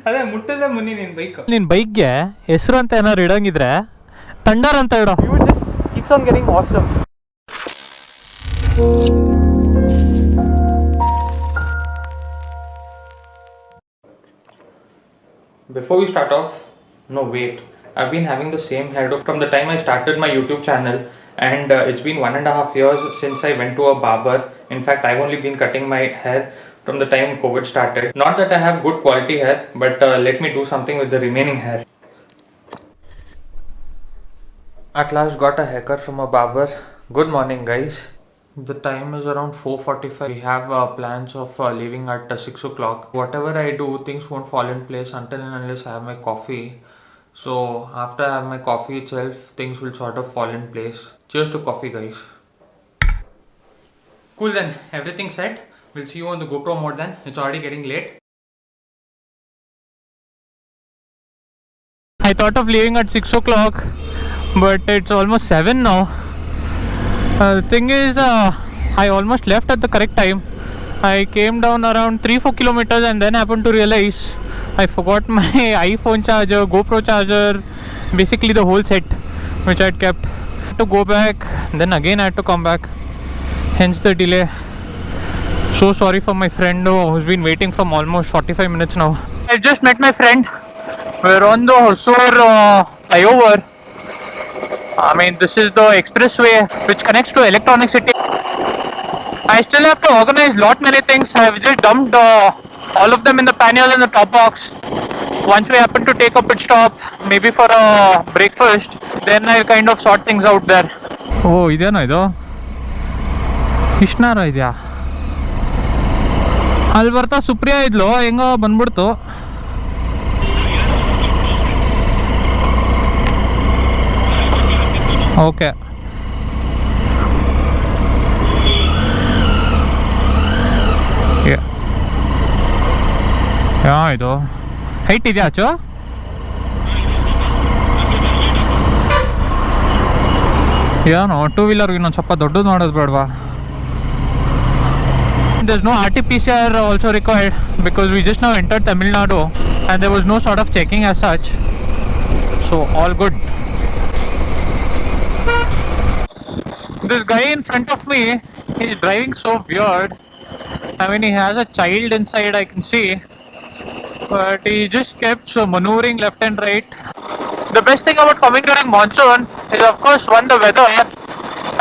ಅದೇ ಮುಟ್ಟದೆ ಮುನಿ ನಿನ್ ಬೈಕ್ಗೆ ಹೆಸರು ಅಂತ ಏನಾದ್ರು ಇಡಂಗಿದ್ರೆ ಥಂಡರ್ ಅಂತ ಇಡೋ. keeps on getting awesome. Before we start off, no wait. I've been having the same hairdo from the time I started my YouTube channel, and it's been 1.5 years since I went to a barber. In fact, I've only been cutting my hair from the time COVID started. Not that I have good quality hair, but let me do something with the remaining hair. At last got a haircut from a barber. Good morning, guys. The time is around 4:45. We have plans of leaving at 6 o'clock. Whatever I do, things won't fall in place until and unless I have my coffee. So after I have my coffee itself, things will sort of fall in place. Cheers to coffee, guys. Cool then, everything set. We'll see you on the GoPro mode then. It's already getting late. I thought of leaving at 6 o'clock, but it's almost 7 now. The thing is, I almost left at the correct time. I came down around 3-4 kilometers and then happened to realize I forgot my iPhone charger, GoPro charger, basically the whole set which I had kept. I had to go back, then again I had to come back, hence the delay. So sorry for my friend who's been waiting from almost 45 minutes now. I just met my friend. We're on the Hosur flyover. I mean, this is the expressway which connects to Electronic City. I still have to organize lot many things. I've just dumped all of them in the panniers in the top box. Once we happen to take a pit stop, maybe for a breakfast, then I'll kind of sort things out there. Oh, ಇದೇನೋ ಇದು ಇಷ್ನಾರ ಇದೆಯಾ? ಅಲ್ಲಿ ಬರ್ತಾ ಸುಪ್ರಿಯಾ ಇದ್ಲು, ಹೆಂಗೋ ಬಂದ್ಬಿಡ್ತು. Okay, ಇದು height ಇದೆಯಾ ಆಚು? ಏನೋ ಟೂ ವೀಲರ್ಗೆ ಇನ್ನೊಂದು ಸ್ವಲ್ಪ ದೊಡ್ಡದು ಮಾಡೋದು ಬೇಡವಾ? There's no RT-PCR also required because we just now entered Tamil Nadu and there was no sort of checking as such, so all good. This guy in front of me, he's driving so weird. I mean, he has a child inside, I can see, but he just kept maneuvering left and right. The best thing about coming during monsoon is, of course, one, the weather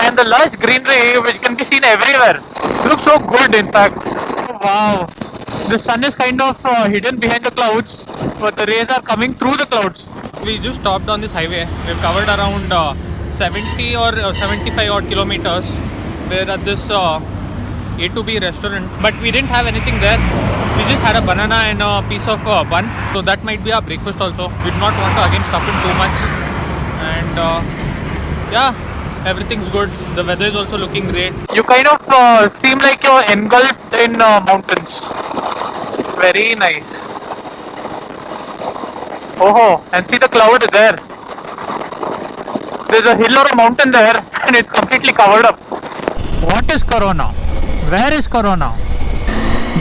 and the lush greenery which can be seen everywhere. It looks so good, in fact. Wow, the sun is kind of hidden behind the clouds, but the rays are coming through the clouds. We just stopped on this highway. We've covered around 70 or 75 odd kilometers. We're at this A2B restaurant, but we didn't have anything there. We just had a banana and a piece of bun, so that might be our breakfast also. We did not want to again stuff in too much, and yeah, everything's good. The weather is also looking great. You kind of seem like you're engulfed in mountains. Very nice. Oh, and see the cloud there. There's a hill or a mountain there and it's completely covered up. What is Corona? Where is Corona?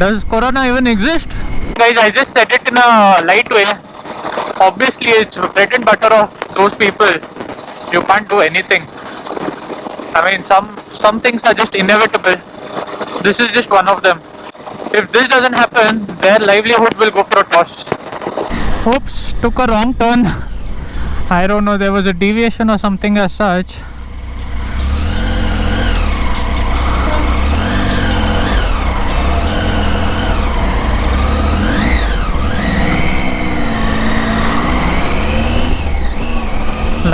Does Corona even exist? Guys, I just said it in a light way. Obviously, it's bread and butter of those people. You can't do anything. I mean, some things are just inevitable. This is just one of them. If this doesn't happen, their livelihood will go for a toss. Oops, took a wrong turn. I don't know, there was a deviation or something as such.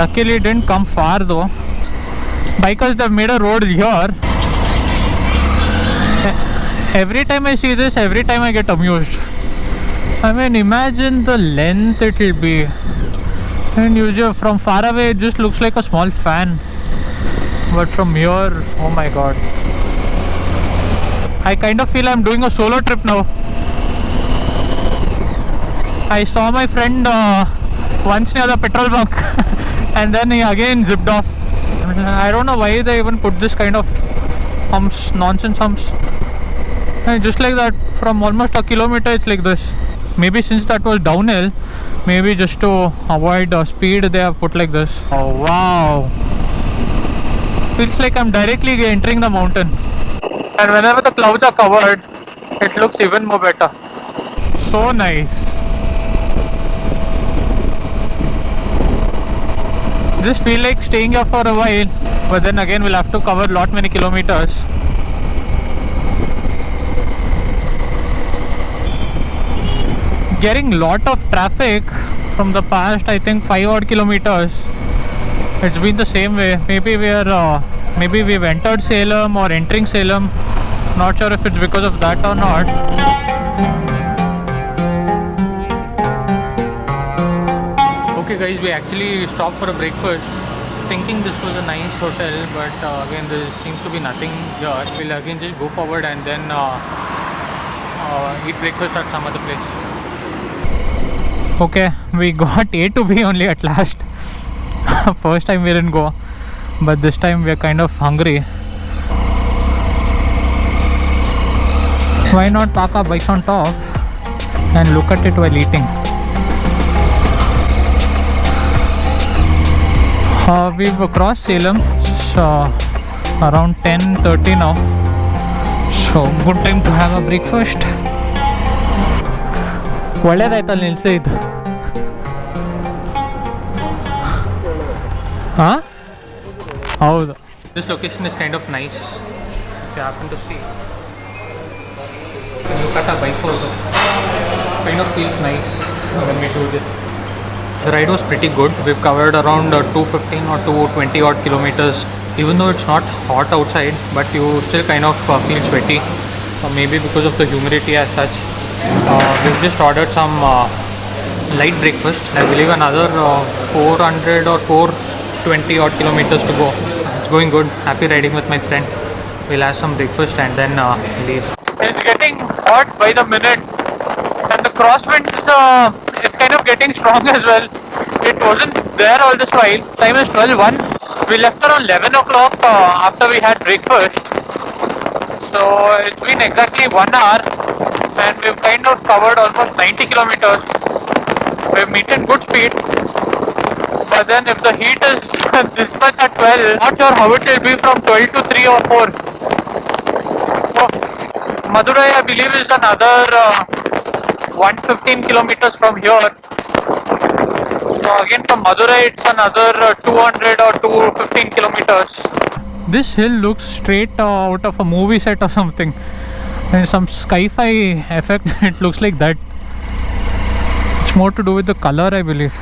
Luckily it didn't come far though, because they've made a road here. Every time I see this, every time I get amused. I mean, imagine the length it will be. And from far away it just looks like a small fan, but from here, oh my god, I kind of feel I'm doing a solo trip now. I saw my friend once near the petrol bunk and then he again zipped off. I don't know why they even put this kind of humps, nonsense humps. And just like that, from almost a kilometer it's like this. Maybe since that was downhill, maybe just to avoid speed, they have put like this. Oh wow! Feels like I'm directly entering the mountain. And whenever the clouds are covered, it looks even more better. So nice. Just feel like staying here for a while, but then again we'll have to cover lot many kilometers. Getting lot of traffic from the past, I think 5 odd kilometers. It's been the same way. Maybe we've entered Salem or entering Salem. Not sure if it's because of that or not. Okay guys, we actually stopped for a breakfast, thinking this was a nice hotel, but again there seems to be nothing here. We'll again just go forward and then eat breakfast at some other place. Okay, we got A to B only at last. First time we didn't go, but this time we're kind of hungry. Why not park our bikes on top and look at it while eating? We've crossed Salem. It's around 10:30 now. So good time to have a breakfast. ಒಳ್ಳೇದಾಯ್ತಲ್ಲ ನಿಲ್ಸೆ ಇದು. ಹಾಂ ಹೌದು. This location is kind of nice if you happen to see. Look at our bike also. Kind of feels nice when we do this. The ride was pretty good. We've covered around 215 or 220 odd kilometers. Even though it's not hot outside, but you still kind of feel sweaty. Maybe because of the humidity as such. We've just ordered some light breakfast. I believe another 400 or 420 odd kilometers to go. It's going good. Happy riding with my friend. We'll have some breakfast and then leave. It's getting hot by the minute, and the crosswinds it's kind of getting strong as well. It wasn't there all this while. Time is 12:01. We left around 11 o'clock after we had breakfast. So it's been exactly 1 hour and we've kind of covered almost 90 kilometers. We've maintained good speed. But then if the heat is this much at 12, not sure how it will be from 12 to 3 or 4. So Madurai, I believe, is another 115 kilometers from here. So again from Madurai it's another 200 or 215 kilometers. This hill looks straight out of a movie set or something. And some sci-fi effect, it looks like that. It's more to do with the color, I believe.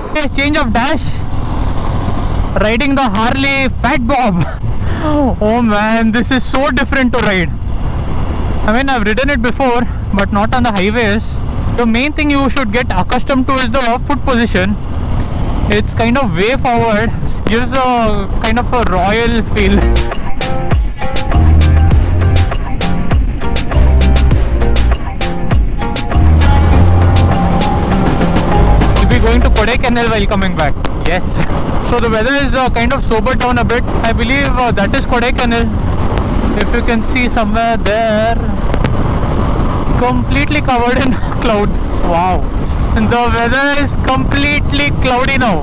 Okay, change of dash. Riding the Harley Fat Bob. Oh man, this is so different to ride. I mean, I've ridden it before, but not on the highways. The main thing you should get accustomed to is the foot position. It's kind of way forward, gives a kind of a royal feel. We'll be going to Kodaikanal while coming back. Yes. So the weather is kind of sobered down a bit. I believe that is Kodaikanal. If you can see somewhere there, completely covered in clouds. Wow. The weather is completely cloudy now.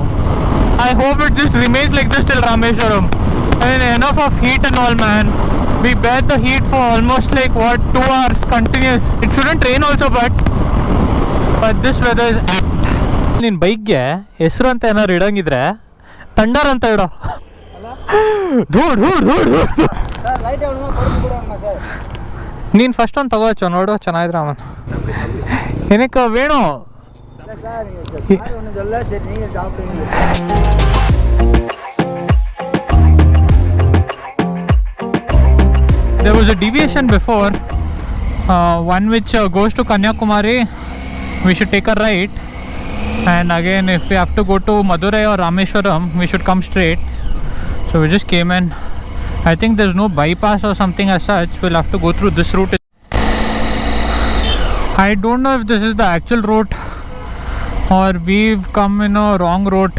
I hope it just remains like this till Rameshwaram. I mean, enough of heat and all, man. We bear the heat for almost like what, 2 hours continuous. It shouldn't rain also, but this weather is apt. ನಿನ್ನ ಬೈಕ್ಗೆ ಹೆಸರು ಅಂತ ಏನಾದ್ರು ಇಡಂಗಿದ್ರೆ thunder ಅಂತ ಇಡೋ. ಧೂಡ್ ಧೂಡ್ ಧೂಡ್ ಧೂಡ್. ನೀನು first ಒಂದು ತಗೋಚು ನೋಡು, ಚೆನ್ನಾಗಿದ್ರೆ ಆಮೇಲೆ ಏನಕ್ಕೆ Venu. There was a deviation before, one which goes to Kanyakumari. We should take a right, and again if we have to go to Madurai or Rameshwaram, we should come straight. So we just came in. I think there's no bypass or something as such. We'll have to go through this route. I don't know if this is the actual route or we've come in a wrong route.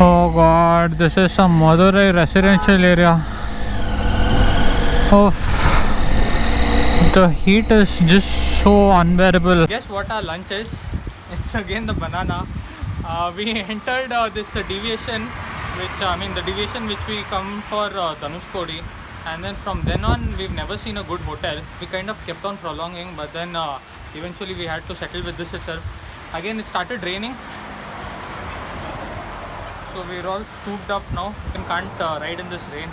Oh god, this is some Madurai residential area. Oh, The heat is just so unbearable. Guess what our lunch is? It's again the banana. We entered this deviation, the deviation which we come for Dhanushkodi, and then from then on we've never seen a good hotel. We kind of kept on prolonging, but then eventually we had to settle with this itself. Again, it started raining, so we're all souped up now and can't ride in this rain.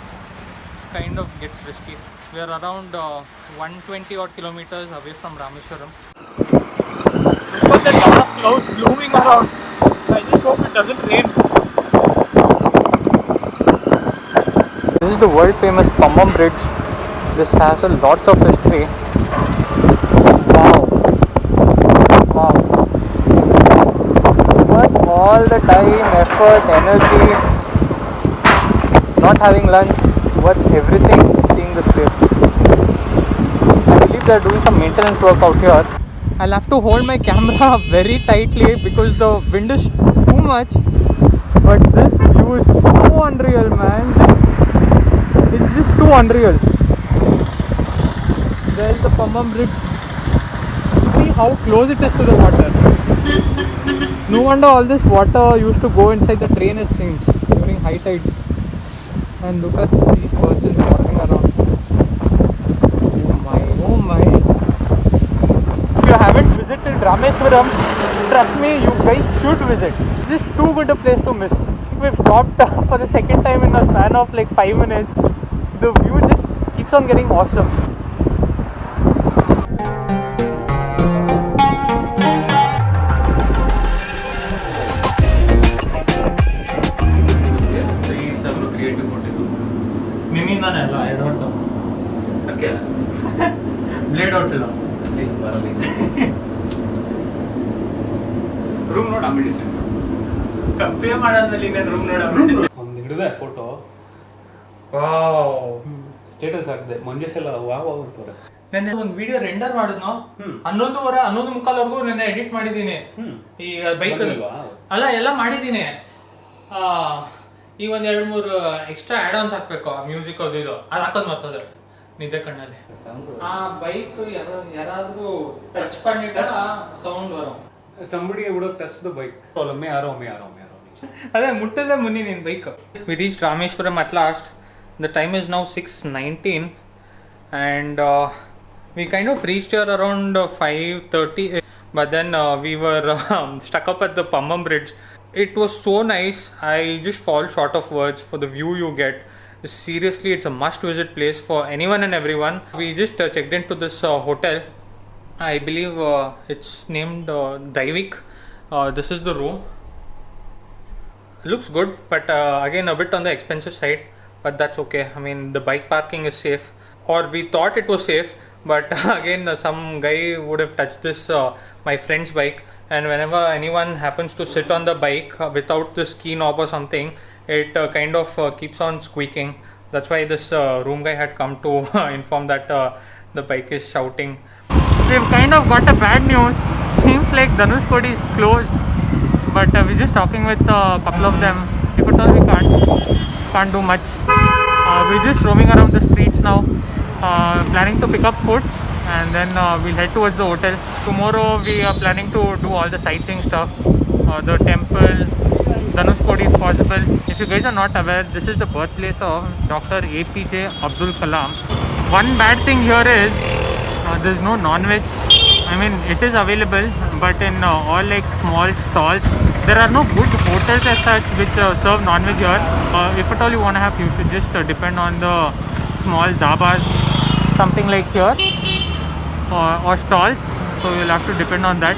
Kind of gets risky. We are around 120 odd kilometers away from Rameswaram. Look at the dark clouds looming around. I just hope it doesn't rain. This is the world famous Pammam Bridge. This has a lots of history. Wow. Wow. But all the time, effort, energy, not having lunch, worth everything seeing this place. I believe they are doing some maintenance work out here. I'll have to hold my camera very tightly because the wind is too much. But this view is so unreal, man. It's just too unreal. There's the Pammam Bridge. See how close it is to the water. No wonder all this water used to go inside the train, it seems, during high tide. And look at these persons walking around. Oh my. If you haven't visited Rameswaram, trust me, you guys should visit. This is too good a place to miss. We've stopped for the second time in a span of like 5 minutes. The view just keeps on getting awesome. ನಿನ್ನಿಂದಾನೆ ಅಲ್ಲ ಎಡವಟ್ಟು ಅದಕ್ಕೆ blade ಔಟಿಲ್ಲ room ನೋಡಿ ಆಮೇಲೆ pay ಮಾಡಾದ್ಮೇಲೆ ಇನ್ನೇನು room ನೋಡಿ ಒಂದು ಹಿಡಿದೆ photo wow status ಹಾಕಿದೆ ಮಂಜೇಶ್ ಎಲ್ಲ ವಾವ್ ಅಂತಾರೆ. ನೆನ್ನೆ ಒಂದು ವಿಡಿಯೋ ರೆಂಡರ್ ಮಾಡಿದ್ನು 11:30 ನೆನ್ನೆ ಎಡಿಟ್ ಮಾಡಿದೀನಿ. ಈ ಬೈಕ್ ಅಲ್ಲ ಎಲ್ಲ ಮಾಡಿದೀನಿ. ಈಗ ಒಂದ್ 2-3 ಎಕ್ಸ್ಟ್ರಾ ಆಡ್ ಆನ್ಸ್ ಹಾಕ್ಬೇಕು. ಮ್ಯೂಸಿಕ್ ಅದು ಇದು ಅದು ಹಾಕೋದ್ ಮಾಡ್ತದೆ ನಿದ್ದೆ ಕಣ್ಣಲ್ಲಿ. ಆ ಬೈಕ್ ಯಾರಾದ್ರೂ ಟಚ್ பண்ணிட்டா sound ವரும். Somebody would have touched the bike. ಒಮ್ಮೆ ಯಾರೋ ಅದೇ ಮುಟ್ಟದೆ ಮುನ್ನಿ ನಿನ್ bike. We reached Rameswaram at last. The time is now 6:19 and we kind of reached here around 5:30, but then we were stuck up at the Pammam Bridge. It was so nice. I just fall short of words for the view you get. Seriously, it's a must visit place for anyone and everyone. We just checked into this hotel. I believe it's named Daivik. This is the room. Looks good, but again a bit on the expensive side, but that's okay. I mean, the bike parking is safe, or we thought it was safe, but again some guy would have touched this my friend's bike, and whenever anyone happens to sit on the bike without this key knob or something, it kind of keeps on squeaking. That's why this room guy had come to inform that the bike is shouting. We've kind of got a bad news. Seems like Dhanushkodi is closed, but we're just talking with a couple of them. If at all we can't do much. We're just roaming around the streets now, planning to pick up food, and then we'll head towards the hotel. Tomorrow we are planning to do all the sightseeing stuff, the temple, Dhanushkodi if possible. If you guys are not aware, this is the birthplace of Dr. APJ Abdul Kalam. One bad thing here is there's no non-veg. I mean, it is available, but in all like small stalls. There are no good hotels as such which serve non-veg here. If at all you want to have, you should just depend on the small dhabas, something like here, or stalls. So you'll have to depend on that.